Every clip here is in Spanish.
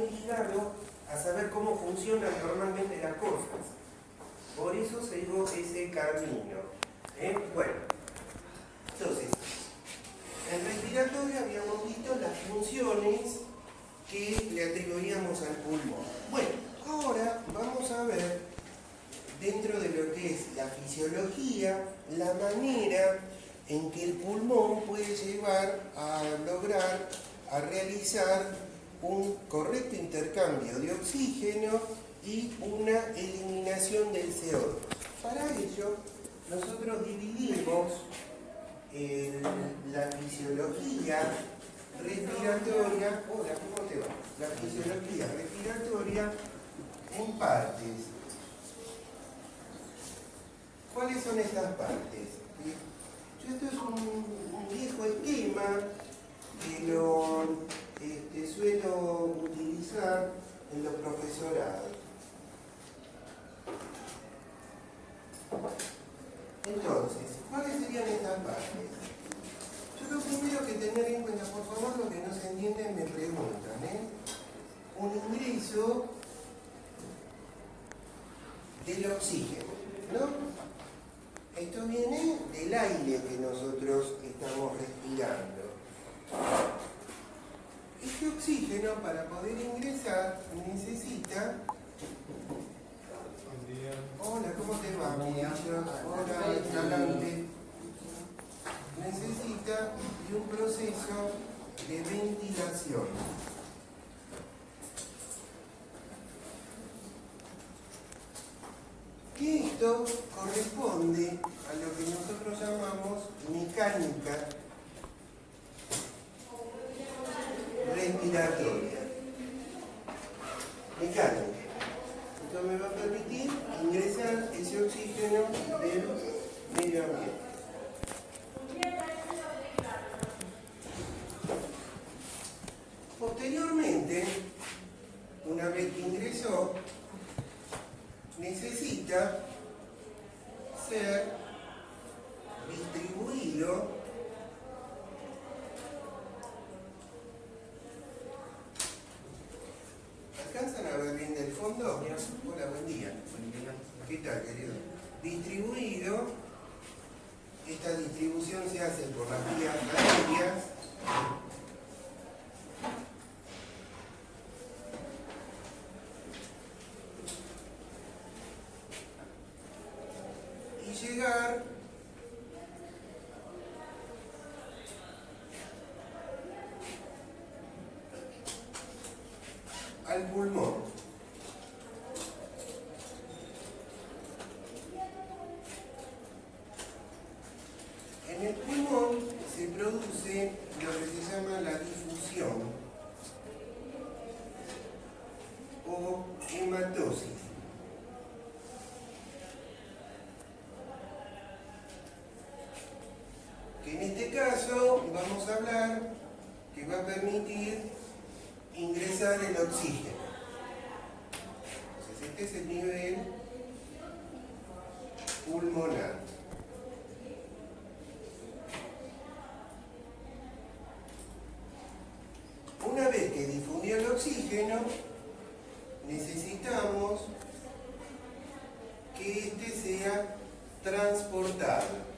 muy ligado a saber cómo funcionan normalmente las cosas. Por eso seguimos ese camino. Bueno, entonces, en respiratoria habíamos visto las funciones que le atribuíamos al pulmón. Bueno, ahora vamos a ver, dentro de lo que es la fisiología, la manera en que el pulmón puede llevar a lograr, a realizar un correcto intercambio de oxígeno y una eliminación del CO2. Para ello, nosotros dividimos la fisiología respiratoria, hola, ¿cómo te va? La fisiología respiratoria en partes. ¿Cuáles son estas partes? Esto es un viejo esquema que lo suelo utilizar en los profesorados. Entonces, ¿cuáles serían estas partes? Yo lo primero que tener en cuenta, por favor, lo que no se entiende me preguntan, un ingreso del oxígeno, ¿no? Esto viene del aire que nosotros estamos respirando. Este oxígeno, para poder ingresar, necesita... Hola, ¿cómo te va? Hola, instalante. Necesita de un proceso de ventilación. Que esto corresponde a lo que nosotros llamamos mecánica respiratoria. Mecánica. Esto me va a permitir ingresar ese oxígeno del medio ambiente. Posteriormente, una vez que ingresó, necesita ser distribuido ¿alcanzan a ver bien del fondo? Hola, buen día. ¿Qué tal, querido? Distribuido, esta distribución se hace por las vías aéreas. Y llegar al pulmón. En el pulmón se produce lo que se llama la difusión o hematosis. Que en este caso vamos a hablar que va a permitir ingresar el oxígeno. Entonces este es el nivel pulmonar. Una vez que difundió el oxígeno, necesitamos que este sea transportado.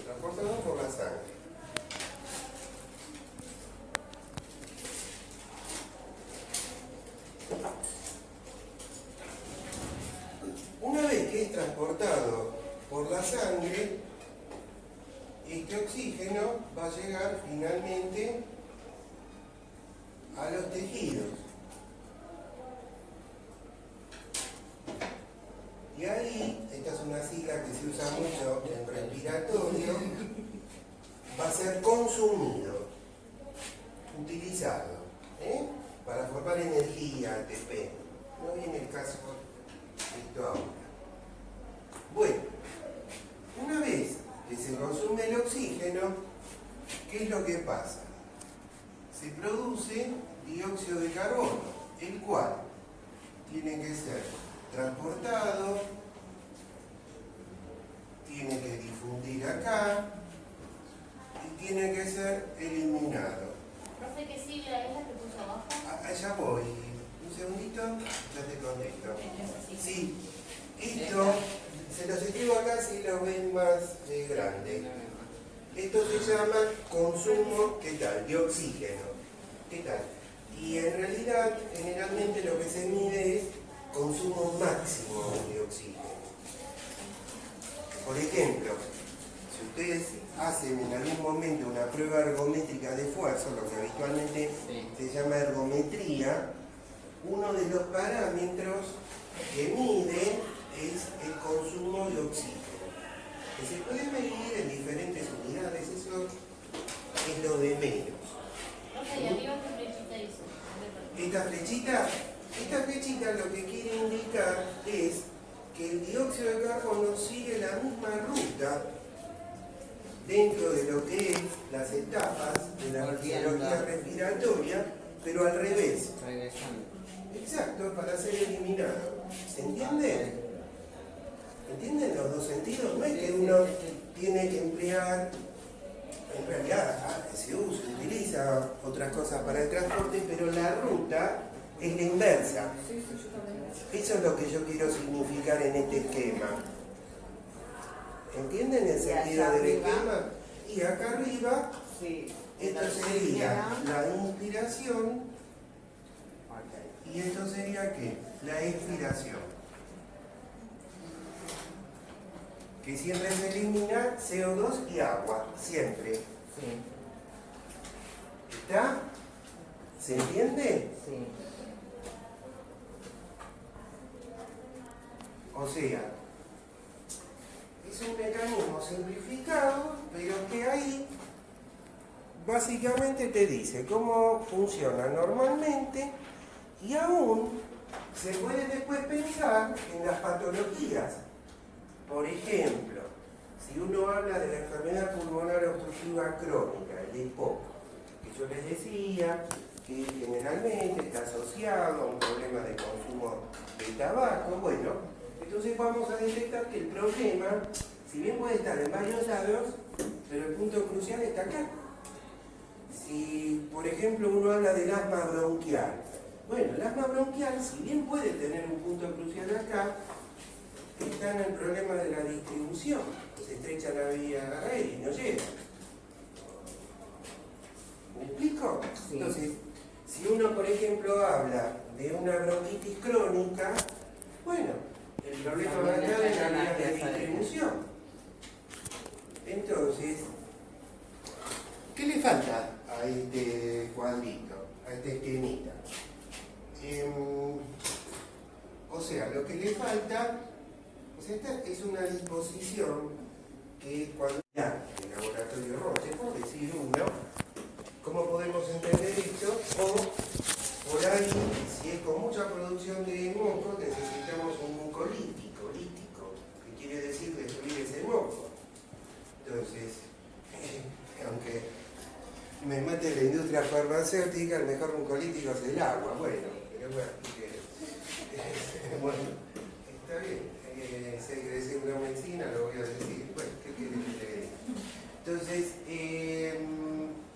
Transportado por la sangre. Una vez que es transportado por la sangre, este oxígeno va a llegar finalmente a los tejidos. Y ahí, esta es una sigla que se usa mucho en respiratorio, va a ser consumido, utilizado, para formar energía, ATP. No viene el caso de esto ahora. Bueno, una vez que se consume el oxígeno, ¿qué es lo que pasa? Se produce dióxido de carbono, el cual tiene que ser transportado lo ven más grande. Esto se llama consumo, ¿qué tal?, de oxígeno. ¿Qué tal? Y en realidad, generalmente lo que se mide es consumo máximo de oxígeno. Por ejemplo, si ustedes hacen en algún momento una prueba ergométrica de esfuerzo, lo que habitualmente se llama ergometría, uno de los parámetros que mide es el consumo de oxígeno, que se puede medir en diferentes unidades. Eso es lo de menos. ¿Y arriba qué flechita hizo? Esta flechita lo que quiere indicar es que el dióxido de carbono sigue la misma ruta dentro de lo que es las etapas de la fisiología respiratoria, pero al revés. Exacto, para ser eliminado. ¿Se entiende? ¿Entienden los dos sentidos? No es que uno tiene que emplear, en realidad se utiliza otras cosas para el transporte, pero la ruta es la inversa. Eso es lo que yo quiero significar en este esquema. ¿Entienden el sentido del esquema? Y acá arriba, esto sería la inspiración y esto sería ¿qué? La expiración. Que siempre se elimina CO2 y agua, siempre. ¿Está? ¿Se entiende? Sí. O sea, es un mecanismo simplificado, pero que ahí básicamente te dice cómo funciona normalmente y aún se puede después pensar en las patologías. Por ejemplo, si uno habla de la enfermedad pulmonar obstructiva crónica, el EPOC, que yo les decía que generalmente está asociado a un problema de consumo de tabaco, bueno, entonces vamos a detectar que el problema, si bien puede estar en varios lados, pero el punto crucial está acá. Si, por ejemplo, uno habla del asma bronquial, bueno, el asma bronquial, si bien puede tener un punto crucial acá, está en el problema de la distribución. Se estrecha la vía aérea y no llega. ¿Me explico? Sí. Entonces, si uno, por ejemplo, habla de una bronquitis crónica, bueno, el problema va a estar en la vía de distribución. Entonces, ¿qué le falta a este cuadrito, a este esquemita? O sea, lo que le falta, pues esta es una disposición que cuando ya el laboratorio Roche, por decir uno, ¿cómo podemos entender esto? O por ahí, si es con mucha producción de moco, necesitamos un mucolítico, lítico, que quiere decir destruir ese moco. Entonces, aunque me mate la industria farmacéutica, el mejor mucolítico es el agua. Bueno, pero bueno, está bien. Sé que decir una medicina, lo voy a decir. Bueno, ¿qué quiere que te diga? Entonces,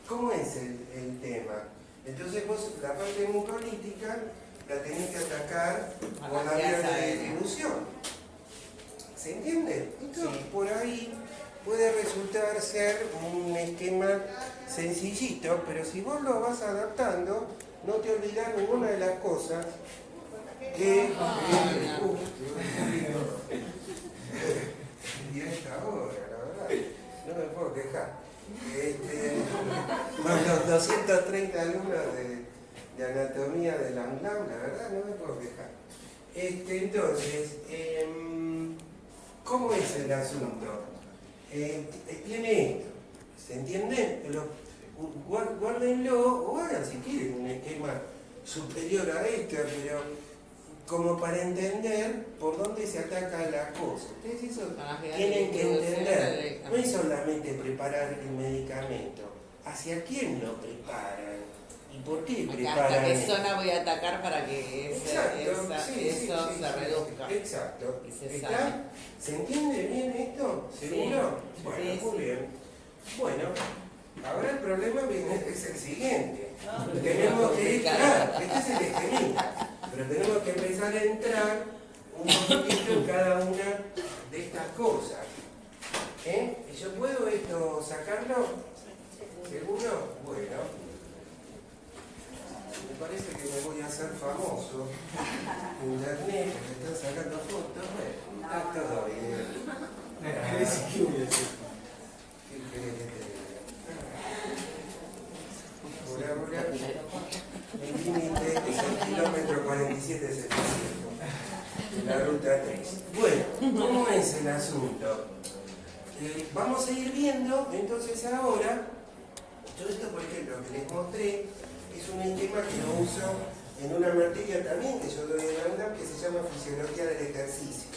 ¿cómo es el tema? Entonces vos la parte mucolítica la tenés que atacar con la vía de distribución. ¿Se entiende? Entonces, por ahí puede resultar ser un esquema sencillito, pero si vos lo vas adaptando, no te olvidás ninguna de las cosas que... Y a esta hora, la verdad, no me puedo quejar. Más los 230 alumnos de anatomía de la UNLAM, la verdad, no me puedo quejar. Entonces, ¿cómo es el asunto? Tiene esto, ¿se entiende? Guárdenlo, o hagan si quieren un esquema superior a esto, pero como para entender por dónde se ataca la cosa. Ustedes eso tienen que entender. No es solamente preparar el medicamento, ¿hacia quién lo preparan? ¿Y por qué preparan? ¿Hasta qué zona voy a atacar para que eso se reduzca? Exacto. Y se sane. ¿Se entiende bien esto? ¿Seguro? Sí. Bueno, Sí, muy bien. Bueno, ahora el problema es el siguiente. Tenemos que entrar, este es el esquemita, pero tenemos que empezar a entrar un poquitito en cada una de estas cosas. ¿Yo puedo esto sacarlo? ¿Seguro? Bueno. Me parece que me voy a hacer famoso en internet porque están sacando fotos. Bueno, está todo bien. ¿Qué querés que te diga? Por ahora, el límite es el kilómetro 47,700 de la ruta 3. Bueno, ¿cómo es el asunto? Vamos a ir viendo, entonces ahora, yo esto por ejemplo que les mostré, es un esquema que lo uso en una materia también que yo doy en la UNAM que se llama Fisiología del Ejercicio.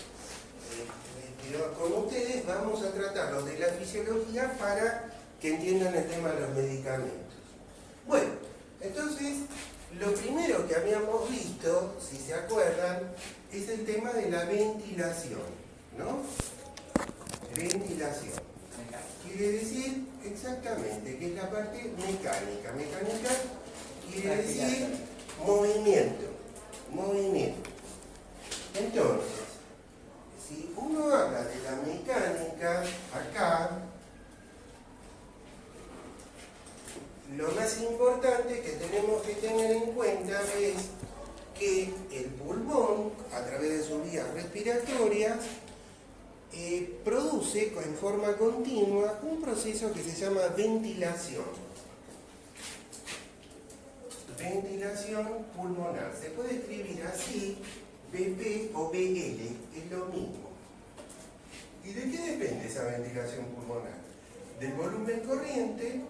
Pero con ustedes vamos a tratar los de la fisiología para que entiendan el tema de los medicamentos. Bueno, entonces, lo primero que habíamos visto, si se acuerdan, es el tema de la ventilación, ¿no? Ventilación. Quiere decir exactamente que es la parte mecánica. Mecánica quiere decir movimiento. Movimiento. Entonces, si uno habla de la mecánica, acá, lo más importante que tenemos que tener en cuenta es que el pulmón, a través de sus vías respiratorias, produce en forma continua un proceso que se llama ventilación. Ventilación pulmonar. Se puede escribir así, BP o BL, es lo mismo. ¿Y de qué depende esa ventilación pulmonar? Del volumen corriente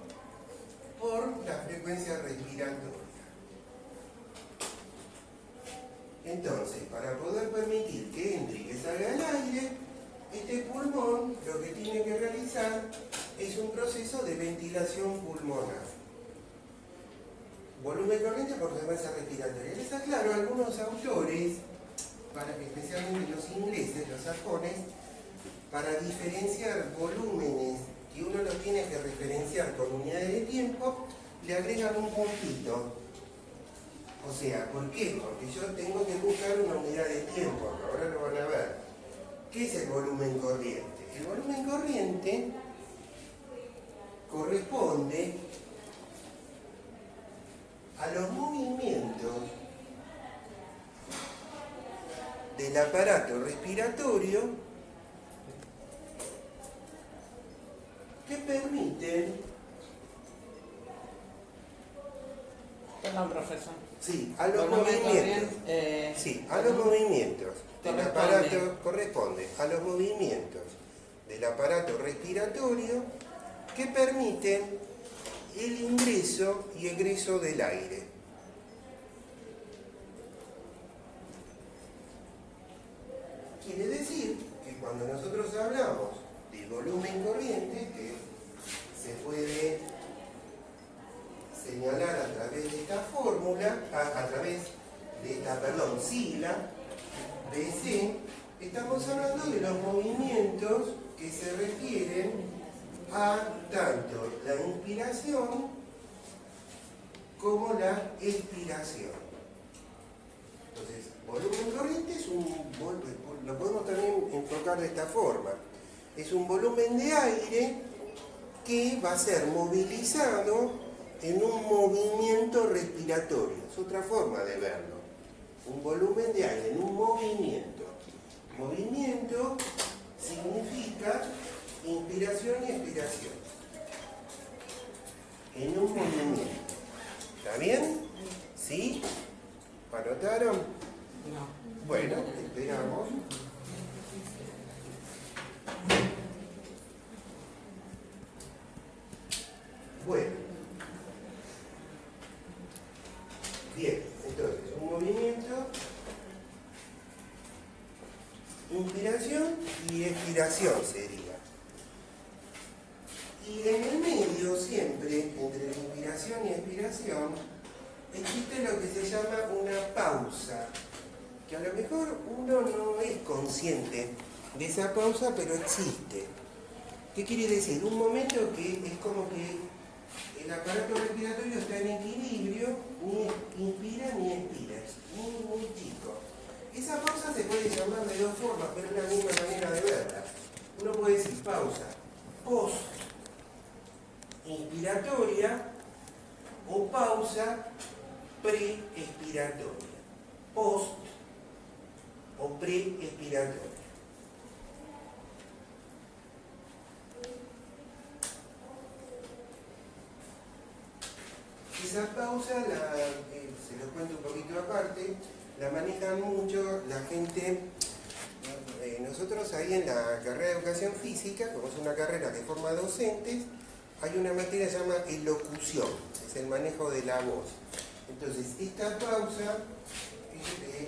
por la frecuencia respiratoria. Entonces, para poder permitir que entre y que salga el aire, este pulmón lo que tiene que realizar es un proceso de ventilación pulmonar. Volumen corriente por frecuencia respiratoria. Les aclaro, algunos autores, especialmente los ingleses, los sajones, para diferenciar volúmenes que uno los tiene que referenciar con unidades de tiempo, le agregan un puntito. O sea, ¿por qué? Porque yo tengo que buscar una unidad de tiempo, ahora lo van a ver. ¿Qué es el volumen corriente? El volumen corriente corresponde a los movimientos del aparato respiratorio que permiten... Perdón, profesor. Sí, a los movimientos. Sí, a los movimientos del aparato corresponde a los movimientos del aparato respiratorio que permiten el ingreso y egreso del aire. Quiere decir que cuando nosotros hablamos del volumen corriente, que se puede señalar a través de esta fórmula, a través de esta, sigla, BC, estamos hablando de los movimientos que se refieren a tanto la inspiración como la expiración. Entonces, volumen corriente es lo podemos también enfocar de esta forma. Es un volumen de aire que va a ser movilizado en un movimiento respiratorio. Es otra forma de verlo. Un volumen de aire en un movimiento. Movimiento significa inspiración y expiración. En un movimiento. ¿Está bien? ¿Sí? ¿Anotaron? No. Bueno, esperamos. Bueno. Bien, entonces, un movimiento, inspiración y expiración sería. Y en el medio, siempre, entre la inspiración y expiración, existe lo que se llama una pausa, que a lo mejor uno no es consciente de esa pausa, pero existe. ¿Qué quiere decir? Un momento que es como que el aparato respiratorio está en equilibrio, ni inspira ni expira, es muy chico. Esa pausa se puede llamar de dos formas, pero es la misma manera de verla. Uno puede decir pausa esa pausa, se los cuento un poquito aparte, la manejan mucho la gente. Nosotros ahí en la carrera de educación física, como es una carrera que forma docentes, hay una materia que se llama elocución, es el manejo de la voz. Entonces, esta pausa,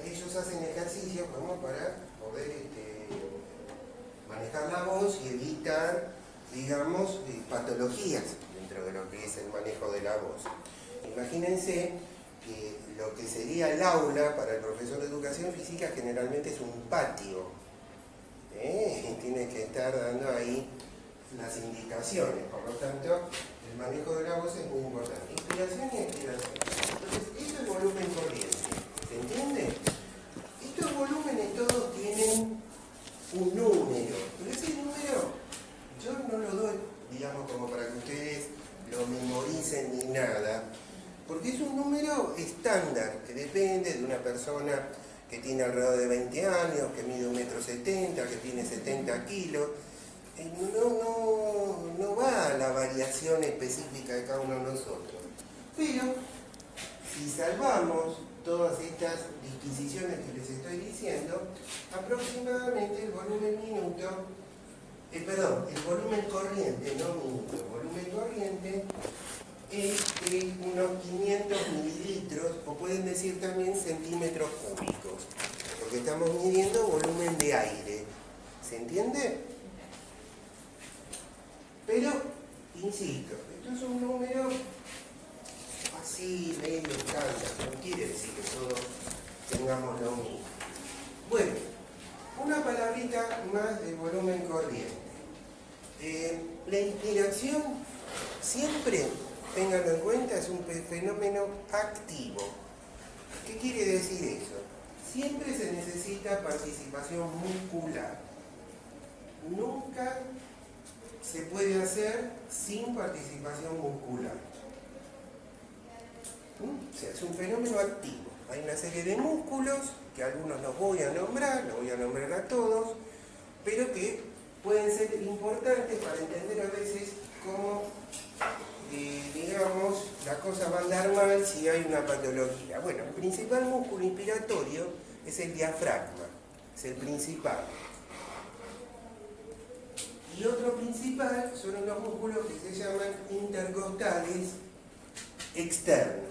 ellos hacen ejercicios como para poder manejar la voz y evitar, digamos, patologías dentro de lo que es el manejo de la voz. Imagínense que lo que sería el aula para el profesor de educación física generalmente es un patio. Tiene que estar dando ahí las indicaciones, por lo tanto el manejo de la voz es muy importante. Inspiración y expiración. Entonces, esto es volumen corriente, ¿se entiende? Estos volúmenes todos tienen un número, pero ese número yo no lo doy, digamos, como para que ustedes lo memoricen ni nada, porque es un número estándar que depende de una persona que tiene alrededor de 20 años, que mide 1,70 m, que tiene 70 kilos. No va a la variación específica de cada uno de nosotros. Pero si salvamos todas estas disquisiciones que les estoy diciendo, aproximadamente el volumen minuto, el volumen corriente, no minuto, el volumen corriente es de unos 500 mililitros, o pueden decir también centímetros cúbicos, porque estamos midiendo volumen de aire. ¿Se entiende? Pero, insisto, esto es un número así, medio estándar, no quiere decir que todos tengamos lo mismo. Bueno, una palabrita más de volumen corriente. La inspiración siempre, ténganlo en cuenta, es un fenómeno activo. ¿Qué quiere decir eso? Siempre se necesita participación muscular. Nunca se puede hacer sin participación muscular. O sea, es un fenómeno activo. Hay una serie de músculos, que algunos los voy a nombrar a todos, pero que pueden ser importantes para entender a veces cómo, digamos, la cosa va a andar mal si hay una patología. Bueno, el principal músculo inspiratorio es el diafragma, es el principal. Y otro principal son los músculos que se llaman intercostales externos.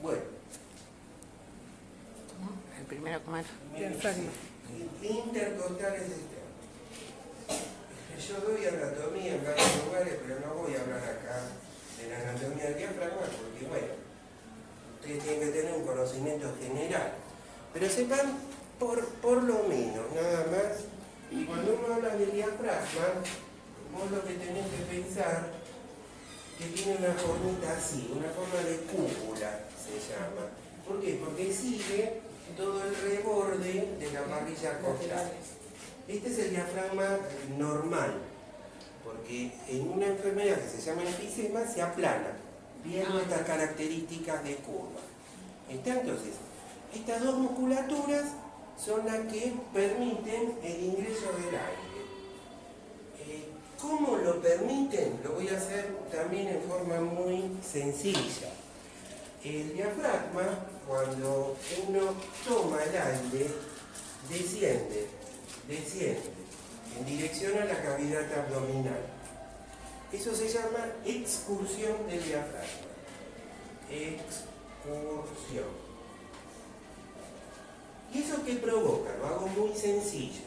Bueno. El primero, ¿cómo era? Diafragma. Intercostales externos. Yo doy anatomía en varios lugares, pero no voy a hablar acá de la anatomía del diafragma, porque bueno, ustedes tienen que tener un conocimiento general. Pero sepan por lo menos, nada más. Y cuando uno habla de diafragma, vos lo que tenés que pensar que tiene una formita así, una forma de cúpula se llama. ¿Por qué? Porque sigue todo el reborde de la parrilla costal. Este es el diafragma normal, porque en una enfermedad que se llama enfisema se aplana, viendo estas características de curva. Entonces, estas dos musculaturas son las que permiten el ingreso del aire. ¿Cómo lo permiten? Lo voy a hacer también en forma muy sencilla. El diafragma, cuando uno toma el aire, desciende en dirección a la cavidad abdominal. Eso se llama excursión del diafragma. Excursión. ¿Y eso qué provoca? Lo hago muy sencillo.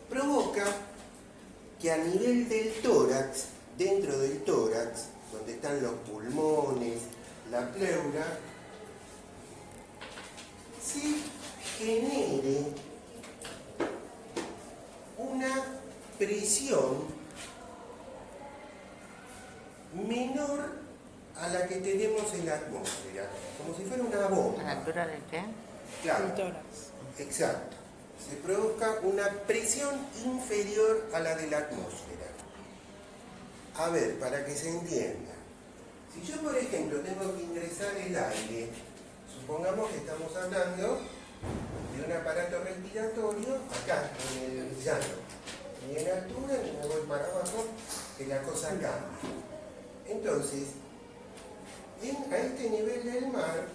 Provoca que a nivel del tórax, dentro del tórax, donde están los pulmones, la pleura, se genere una presión menor a la que tenemos en la atmósfera, como si fuera una bomba. ¿A la altura del qué? Claro, exacto. Se provoca una presión inferior a la de la atmósfera. A ver, para que se entienda. Si yo, por ejemplo, tengo que ingresar el aire, supongamos que estamos hablando de un aparato respiratorio acá, en el llano. Ni en altura ni me voy para abajo, que la cosa cambia. Entonces, a este nivel del mar,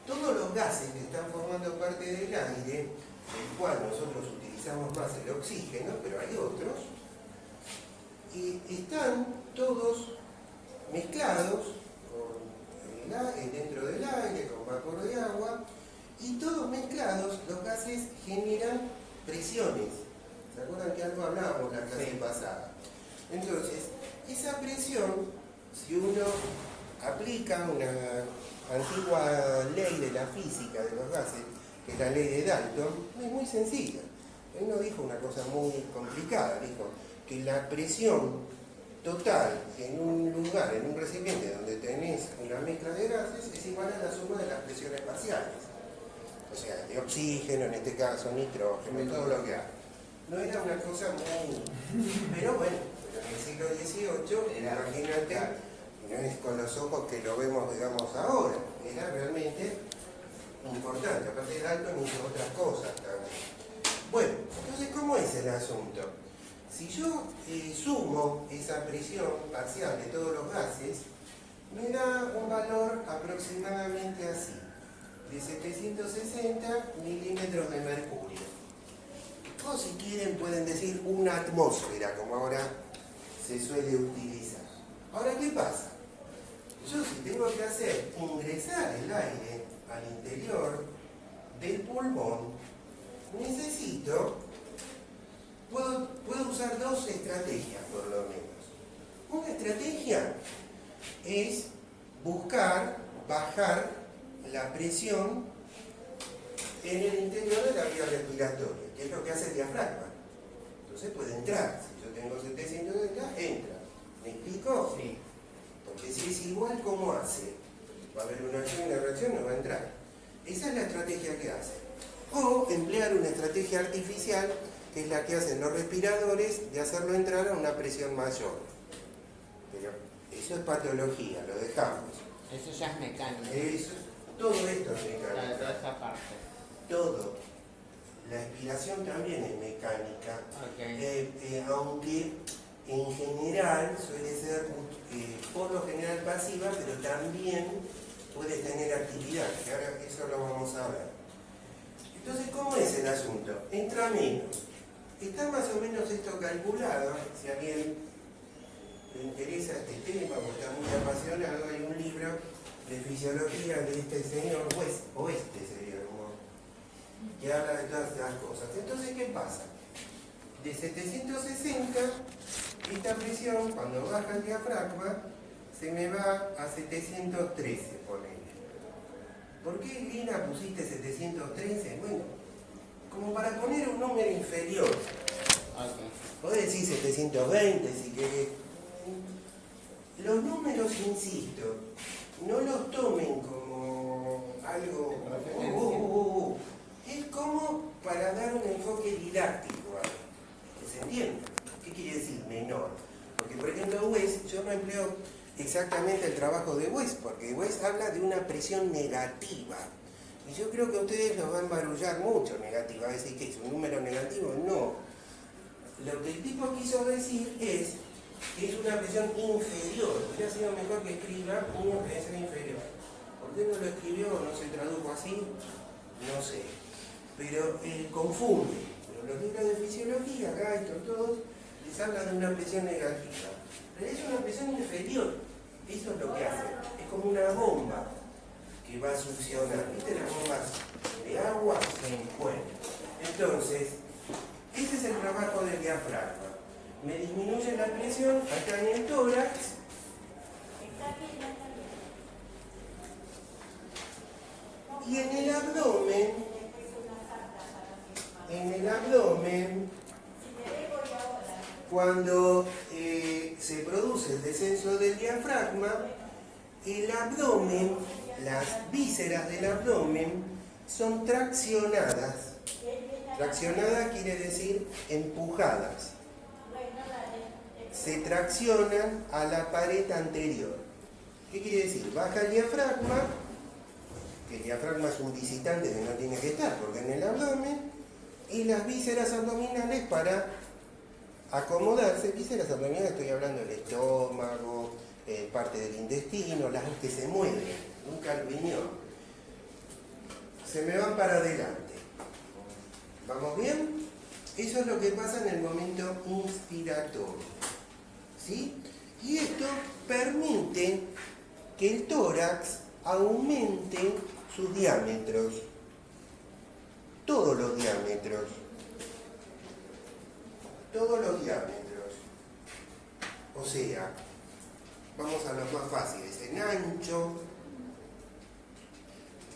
todos los gases que están formando parte del aire, del cual nosotros utilizamos más el oxígeno, pero hay otros, y están todos mezclados dentro del aire, con vapor de agua, y todos mezclados, los gases generan presiones. ¿Se acuerdan que algo hablábamos la clase pasada? Entonces, esa presión, si uno aplica una antigua ley de la física de los gases, que es la ley de Dalton, es muy sencilla. Él no dijo una cosa muy complicada, dijo que la presión total en un lugar, en un recipiente donde tenés una mezcla de gases, es igual a la suma de las presiones parciales. O sea, de oxígeno, en este caso, nitrógeno, todo lo que hay. No era una cosa muy... Pero bueno, en el siglo XVIII, imagínate, no es con los ojos que lo vemos, digamos, ahora. Era realmente importante. Aparte Dalton hizo otras cosas también. Bueno, entonces, ¿cómo es el asunto? Si yo sumo esa presión parcial de todos los gases, me da un valor aproximadamente así, de 760 milímetros de mercurio. O si quieren pueden decir una atmósfera, como ahora se suele utilizar. Ahora, ¿qué pasa? Yo si tengo que hacer ingresar el aire al interior del pulmón, necesito... Puedo usar dos estrategias, por lo menos. Una estrategia es buscar bajar la presión en el interior de la vía respiratoria, que es lo que hace el diafragma. Entonces puede entrar. Si yo tengo 700 de acá, entra. ¿Me explico? Sí. Porque si es igual, ¿cómo hace? Va a haber una acción y una reacción, no va a entrar. Esa es la estrategia que hace. O emplear una estrategia artificial, que es la que hacen los respiradores, de hacerlo entrar a una presión mayor. Pero eso es patología, lo dejamos. Eso ya es mecánico. Todo esto es mecánica. Toda esa parte. Todo. La expiración también es mecánica. Okay. Aunque en general suele ser por lo general pasiva, pero también puede tener actividad, que ahora eso lo vamos a ver. Entonces, ¿cómo es el asunto? Entra menos. Está más o menos esto calculado, si a alguien le interesa este tema o está muy apasionado, hay un libro de fisiología de este señor Oeste, sería como, que habla de todas estas cosas. Entonces, ¿qué pasa? De 760, esta presión, cuando baja el diafragma, se me va a 713, ponele. ¿Por qué, Lina, pusiste 713? Bueno, como para poner un número inferior. Okay. Podés decir 720 si querés. Los números, insisto, no los tomen como algo... Es como para dar un enfoque didáctico a esto. ¿Que se entienda? ¿Qué quiere decir menor? Porque, por ejemplo, West, yo no empleo exactamente el trabajo de West, porque West habla de una presión negativa. Y yo creo que a ustedes los va a embarullar mucho negativa. ¿Va a decir que es un número negativo? No. Lo que el tipo quiso decir es que es una presión inferior. Hubiera sido mejor que escriba una presión inferior. ¿Por qué no lo escribió o no se tradujo así? No sé. Pero confunde. Pero los libros de fisiología, acá estos todos, les hablan de una presión negativa. Pero es una presión inferior. Eso es lo que hace. Es como una bomba que va a succionar. ¿Viste las bombas de agua? Bueno, entonces, ese es el trabajo del diafragma. Me disminuye la presión acá en el tórax. Y en el abdomen, cuando se produce el descenso del diafragma, el abdomen, las vísceras del abdomen son traccionadas. Traccionadas quiere decir empujadas. Se traccionan a la pared anterior. ¿Qué quiere decir? Baja el diafragma, que el diafragma es un visitante que no tiene que estar, porque en el abdomen, y las vísceras abdominales para acomodarse. Vísceras abdominales, estoy hablando del estómago, parte del intestino, las que se mueven, nunca el riñón. Se me van para adelante. ¿Vamos bien? Eso es lo que pasa en el momento inspiratorio. ¿Sí? Y esto permite que el tórax aumente sus diámetros. Todos los diámetros. Todos los diámetros. O sea, vamos a los más fáciles. En ancho,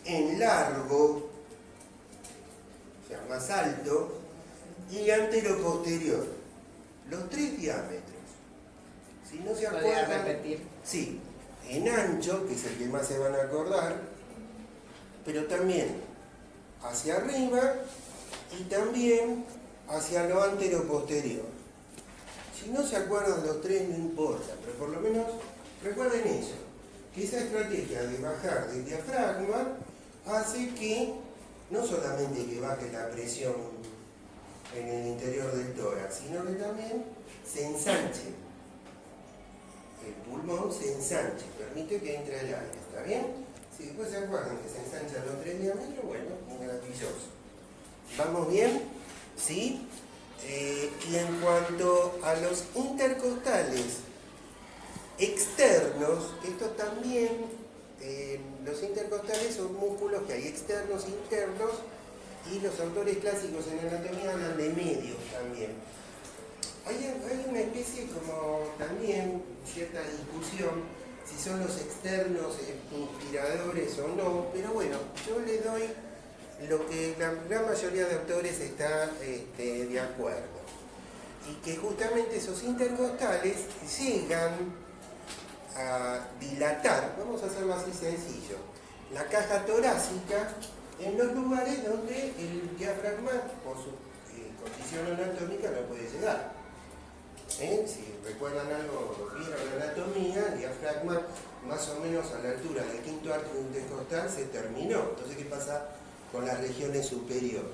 en largo, o sea, más alto, y antero-posterior. Los 3 diámetros. Si no se ¿Podría acuerdan, repetir? sí, en ancho, que es el que más se van a acordar, pero también hacia arriba y también hacia lo antero-posterior. Si no se acuerdan los 3 no importa, pero por lo menos recuerden eso, que esa estrategia de bajar del diafragma hace que no solamente que baje la presión en el interior del tórax, sino que también se ensanche. El pulmón se ensanche, permite que entre el aire, ¿está bien? Si después se acuerdan que se ensanchan los 3 diámetros, bueno, maravilloso. ¿Vamos bien? ¿Sí? Y en cuanto a los intercostales externos, esto también, los intercostales son músculos que hay externos e internos, y los autores clásicos en anatomía hablan de medios también. Hay una especie como también cierta discusión si son los externos inspiradores o no, pero bueno, yo le doy lo que la gran mayoría de autores está de acuerdo, y que justamente esos intercostales llegan a dilatar, vamos a hacerlo así sencillo, la caja torácica en los lugares donde el diafragma, por su condición anatómica, no puede llegar. Si recuerdan algo, vieron la anatomía, el diafragma más o menos a la altura del quinto arco intercostal se terminó. Entonces, ¿qué pasa con las regiones superiores?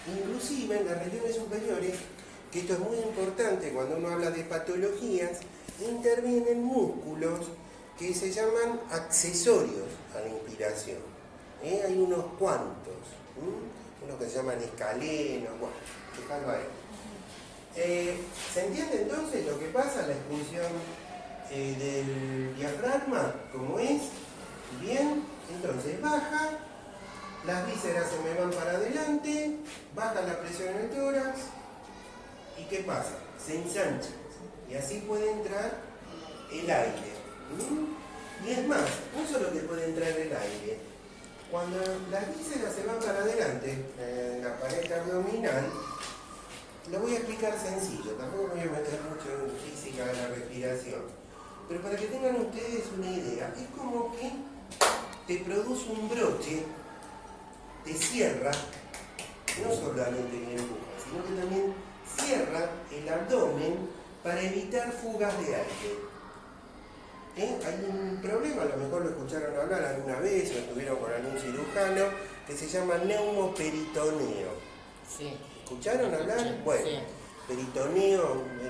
Inclusive en las regiones superiores, que esto es muy importante cuando uno habla de patologías, intervienen músculos que se llaman accesorios a la inspiración. Hay unos cuantos, unos que se llaman escalenos, bueno, dejalo ahí. ¿Se entiende entonces lo que pasa, la expulsión del diafragma? ¿Cómo es? Bien, entonces baja, las vísceras se me van para adelante, baja la presión en el tórax, ¿y qué pasa? Se ensancha, y así puede entrar el aire. Y es más, no solo que puede entrar el aire, cuando las vísceras se van para adelante en la pared abdominal, lo voy a explicar sencillo, tampoco me voy a meter mucho en física de la respiración, pero para que tengan ustedes una idea, es como que te produce un broche, te cierra, no solamente que empuja, sino que también cierra el abdomen para evitar fugas de aire. Hay un problema, a lo mejor lo escucharon hablar alguna vez o estuvieron con algún cirujano, que se llama neumoperitoneo. Sí. ¿Escucharon hablar? Sí. Bueno, el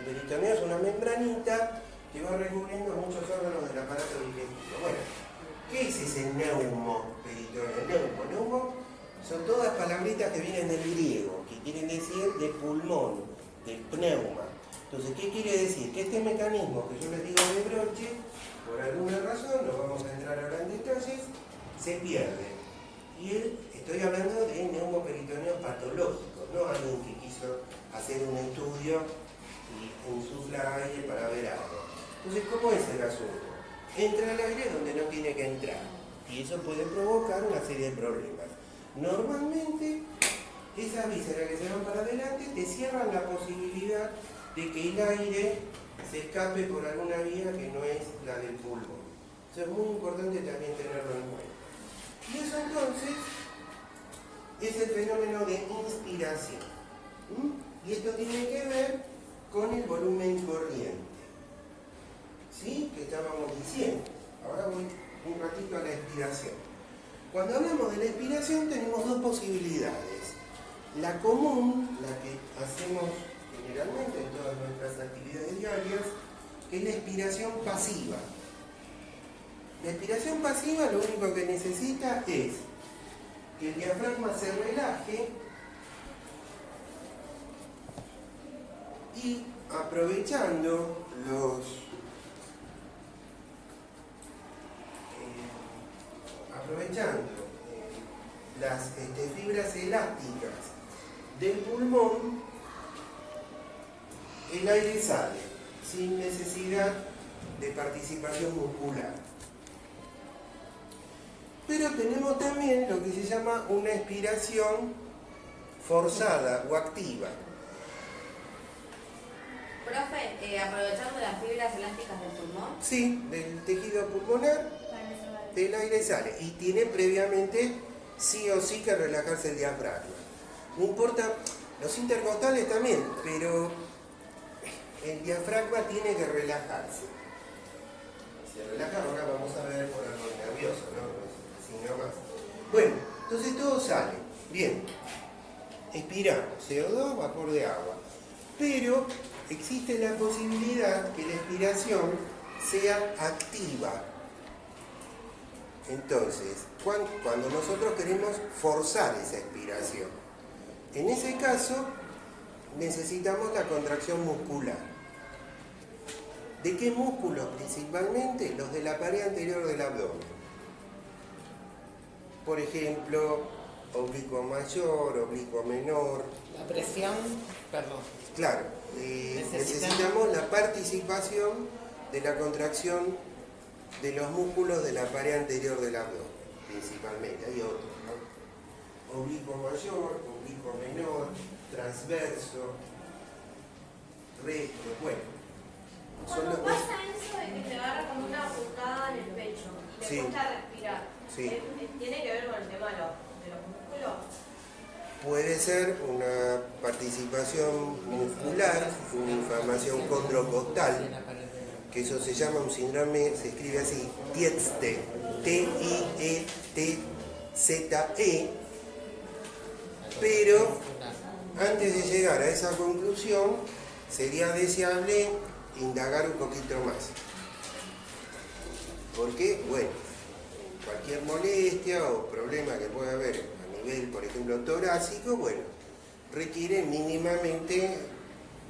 peritoneo es una membranita que va recubriendo muchos órganos del aparato digestivo. Bueno, ¿qué es ese neumoperitoneo? Neumo son todas palabritas que vienen del griego, que quieren decir de pulmón, de pneuma. Entonces, ¿qué quiere decir? Que este mecanismo que yo les digo de broche, por alguna razón, no vamos a entrar ahora en detalles, se pierde. Y estoy hablando de neumoperitoneo patológico, no alguien que quiso hacer un estudio y insufla aire para ver algo. Entonces, ¿cómo es el asunto? Entra el aire donde no tiene que entrar, y eso puede provocar una serie de problemas. Normalmente, esas vísceras que se van para adelante te cierran la posibilidad de que el aire se escape por alguna vía que no es la del pulmón. Eso es muy importante también tenerlo en cuenta. Y eso entonces es el fenómeno de inspiración. Y esto tiene que ver con el volumen corriente. ¿Sí? Que estábamos diciendo. Ahora voy un ratito a la expiración. Cuando hablamos de la expiración tenemos dos posibilidades. La común, la que hacemos generalmente en todas nuestras actividades diarias, que es la expiración pasiva. La expiración pasiva lo único que necesita es que el diafragma se relaje y aprovechando las fibras elásticas del pulmón, el aire sale sin necesidad de participación muscular. Pero tenemos también lo que se llama una expiración forzada o activa. Profe, aprovechando las fibras elásticas del pulmón. Sí, del tejido pulmonar, el aire sale y tiene previamente sí o sí que relajarse el diafragma. No importa, los intercostales también, pero el diafragma tiene que relajarse. Se relaja, ahora vamos a ver por algo nervioso, ¿no? Así nomás. Bueno, entonces todo sale. Bien. Expiramos CO2, vapor de agua. Pero existe la posibilidad que la expiración sea activa. Entonces, cuando nosotros queremos forzar esa expiración, en ese caso necesitamos la contracción muscular. ¿De qué músculos principalmente? Los de la pared anterior del abdomen. Por ejemplo, oblicuo mayor, oblicuo menor. La presión, perdón. Claro, necesitamos la participación de la contracción de los músculos de la pared anterior del abdomen, principalmente. Hay otros, ¿no? Oblicuo mayor, oblicuo menor, transverso, recto, bueno. Cuando pasa eso de que te agarra como una puntada en el pecho y te Sí. cuesta respirar, Sí. ¿tiene que ver con el tema de los músculos? Puede ser una participación muscular, una inflamación condrocostal, que eso se llama un síndrome, se escribe así, Tietze, Tietze, pero antes de llegar a esa conclusión, sería deseable indagar un poquito más. Porque, bueno, cualquier molestia o problema que pueda haber a nivel, por ejemplo, torácico, bueno, requiere mínimamente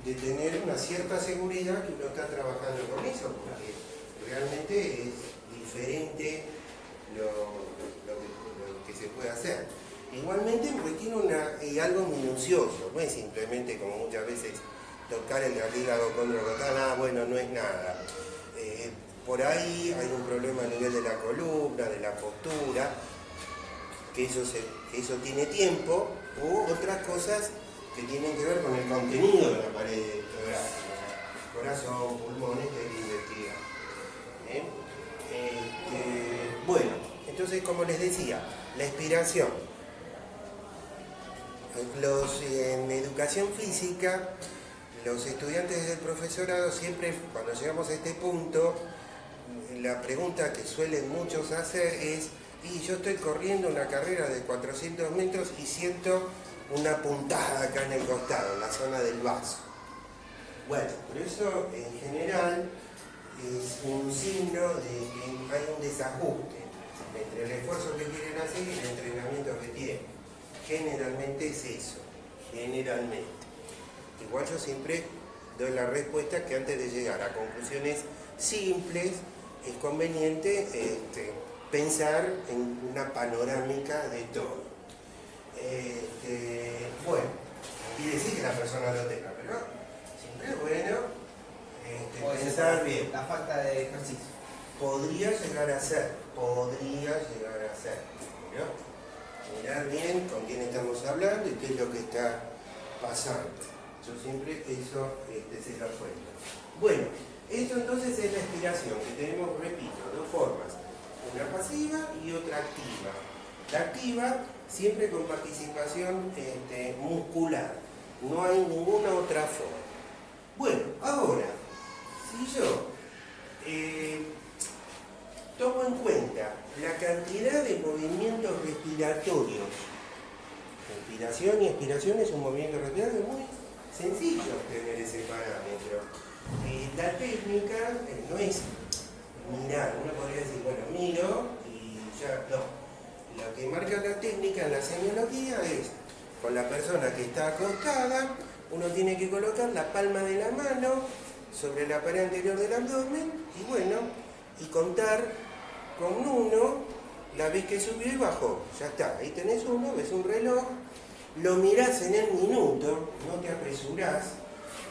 de tener una cierta seguridad que uno está trabajando con eso, porque realmente es diferente lo que se puede hacer. Igualmente requiere algo minucioso, no es simplemente como muchas veces tocar el cartílago condrocostal, bueno, no es nada. Por ahí hay un problema a nivel de la columna, de la postura, que eso tiene tiempo, u otras cosas que tienen que ver con el contenido de la pared torácica, corazón, pulmones, que hay que investigar. Bueno, entonces como les decía, la expiración. En educación física, los estudiantes del profesorado siempre, cuando llegamos a este punto, la pregunta que suelen muchos hacer es: y yo estoy corriendo una carrera de 400 metros y siento una puntada acá en el costado, en la zona del vaso. Bueno, pero eso en general es un signo de que hay un desajuste entre el esfuerzo que quieren hacer y el entrenamiento que tienen. Generalmente es eso, generalmente. Igual yo siempre doy la respuesta que antes de llegar a conclusiones simples es conveniente pensar en una panorámica de todo. Bueno, quiere decir que la persona lo tenga, pero siempre es bueno pensar bien. La falta de ejercicio. Podría llegar a ser, ¿no? Mirar bien con quién estamos hablando y qué es lo que está pasando. Yo siempre eso se lo cuento. Bueno, esto entonces es la expiración, que tenemos, repito, dos formas. Una pasiva y otra activa. La activa siempre con participación muscular. No hay ninguna otra forma. Bueno, ahora, si yo tomo en cuenta la cantidad de movimientos respiratorios, inspiración y expiración es un movimiento respiratorio muy sencillo tener ese parámetro. La técnica no es analogía es con la persona que está acostada, uno tiene que colocar la palma de la mano sobre la pared anterior del abdomen y bueno, y contar con 1 la vez que subió y bajó. Ya está, ahí tenés 1, ves un reloj, lo mirás en el minuto, no te apresurás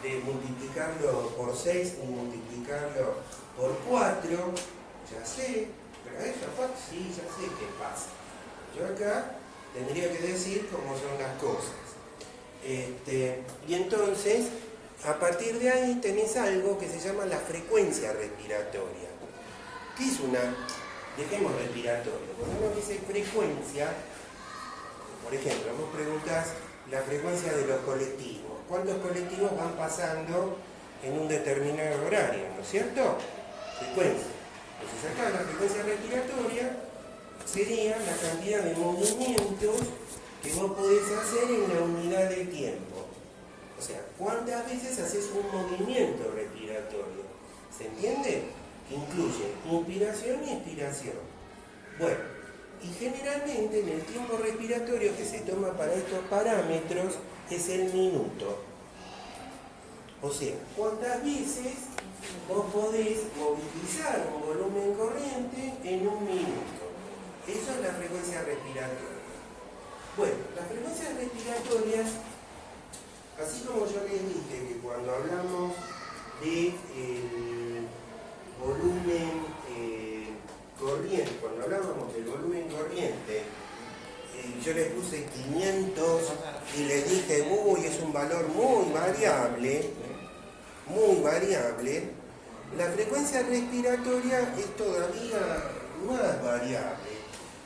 de multiplicarlo por 6 y multiplicarlo por 4, ya sé, pero eso sí, ya sé qué pasa. Yo acá tendría que decir cómo son las cosas. Y entonces, a partir de ahí tenés algo que se llama la frecuencia respiratoria. ¿Qué es una? Dejemos respiratorio. Cuando uno dice frecuencia, por ejemplo, vos preguntás la frecuencia de los colectivos. ¿Cuántos colectivos van pasando en un determinado horario? ¿No es cierto? Frecuencia. Entonces acá la frecuencia respiratoria sería la cantidad de movimientos que vos podés hacer en la unidad de tiempo. O sea, ¿cuántas veces haces un movimiento respiratorio? ¿Se entiende? Que incluye inspiración y expiración. Bueno, y generalmente en el tiempo respiratorio que se toma para estos parámetros es el minuto. O sea, ¿cuántas veces vos podés movilizar un volumen corriente en un minuto? Eso es la frecuencia respiratoria. Bueno, las frecuencias respiratorias, así como yo les dije que cuando hablamos de volumen corriente, cuando hablábamos del volumen corriente, yo les puse 500 y les dije, uy, es un valor muy variable, la frecuencia respiratoria es todavía más variable.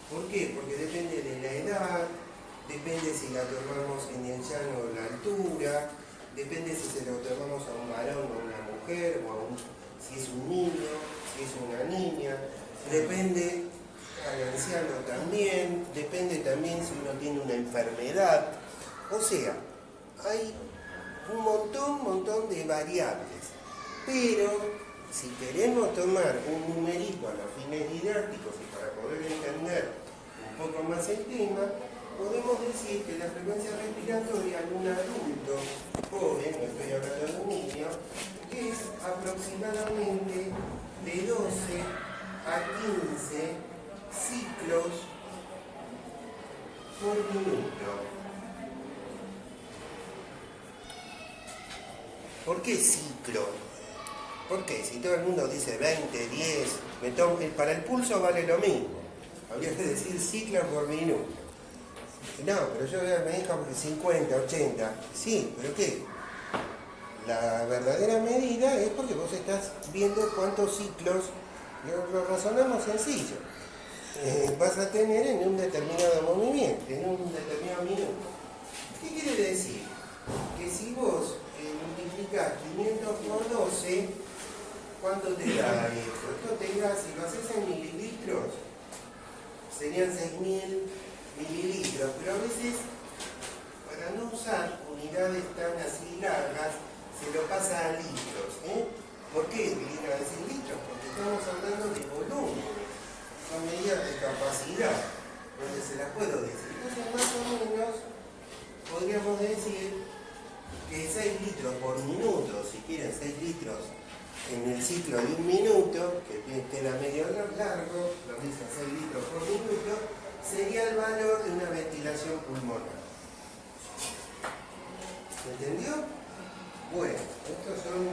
¿Por qué? Porque depende de la edad, depende si la tomamos en el llano o la altura, depende si se lo tomamos a un varón o a una mujer, si es un niño, si es una niña, depende al anciano también, depende también si uno tiene una enfermedad. O sea, hay un montón de variables, pero si queremos tomar un numerito a los fines didácticos y para poder entender un poco más el tema, podemos decir que la frecuencia respiratoria en un adulto joven, no estoy hablando de un niño, es aproximadamente de 12 a 15 ciclos por minuto. ¿Por qué ciclo? Porque si todo el mundo dice 20, 10, para el pulso vale lo mismo. Habría que decir ciclos por minuto. No, pero yo me dijo 50, 80. Sí, ¿pero qué? La verdadera medida es porque vos estás viendo cuántos ciclos, lo razonamos sencillo, vas a tener en un determinado movimiento, en un determinado minuto. ¿Qué quiere decir? Que si vos multiplicás 500 por 12, ¿cuánto te da esto? Esto te da, si lo haces en mililitros, serían 6.000 mililitros, pero a veces, para no usar unidades tan así largas, se lo pasa a litros. ¿Por qué viene a decir litros? Porque estamos hablando de volúmenes, son medidas de capacidad, donde se las puedo decir. Entonces, más o menos, podríamos decir que 6 litros por minuto, si quieren 6 litros en el ciclo de un minuto, que queda medio largo, lo dice 6 litros por minuto, sería el valor de una ventilación pulmonar. ¿Se entendió? Bueno, estos son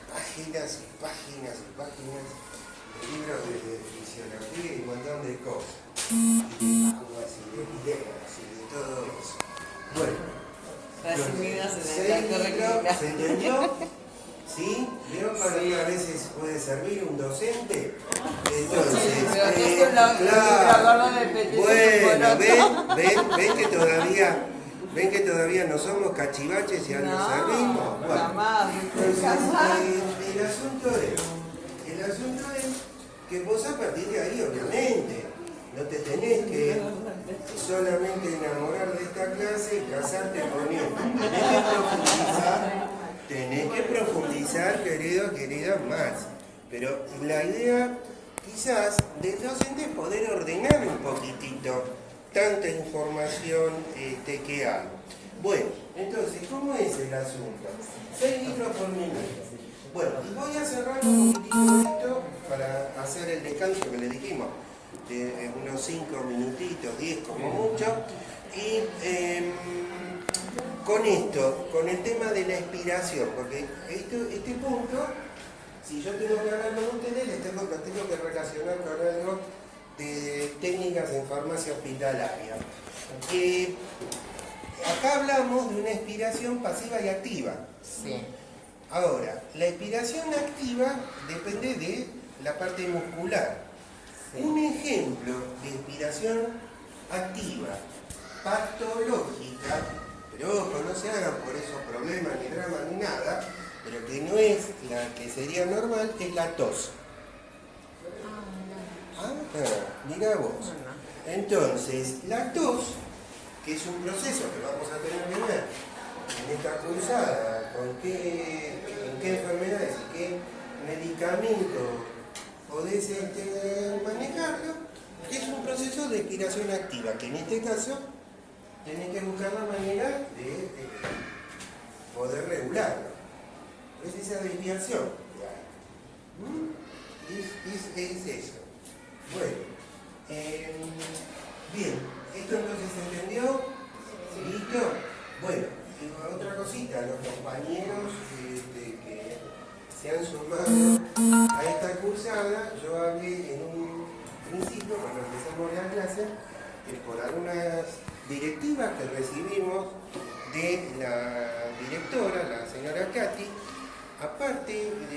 páginas y páginas y páginas de libros de fisiología y un montón de cosas. Y de aguas y de ideas y de todo eso. Bueno. Resumidas en el currículum. ¿Se entendió? ¿Sí? ¿Vieron para que a veces puede servir un docente? Entonces, claro. Bueno, ven que todavía no somos cachivaches y algo servimos. Bueno, jamás. entonces, el asunto es que vos a partir de ahí, obviamente, no te tenés que solamente enamorar de esta clase y casarte con él. Tenés que profundizar, queridos, más. Pero la idea, quizás, del docente es poder ordenar un poquitito tanta información que hay. Bueno, entonces, ¿cómo es el asunto? 6 litros por minuto. Bueno, y voy a cerrar un poquitito esto para hacer el descanso que le dijimos, de unos 5 minutitos, 10 como mucho. Y con esto, con el tema de la expiración, porque este punto, si yo tengo que hablar con ustedes, lo tengo que relacionar con algo de técnicas en farmacia hospitalaria. Acá hablamos de una expiración pasiva y activa. Sí. Ahora, la expiración activa depende de la parte muscular. Sí. Un ejemplo de expiración activa patológica, pero ojo, no se hagan por esos problemas ni dramas ni nada, pero que no es la que sería normal, es la tos. Mira vos. Entonces, la tos, que es un proceso que vamos a tener que ver en esta cursada, en qué enfermedades y qué medicamento podés manejarlo, es un proceso de expiración activa, que en este caso tenés que buscar la manera de poder regularlo. Es esa desviación que hay. Es eso. Bueno, bien, esto entonces se entendió. ¿Listo? Bueno, otra cosita, los compañeros que se han sumado a esta cursada, yo hablé en un principio, cuando empezamos la clase, que por algunas directivas que recibimos de la directora, la señora Katy, aparte de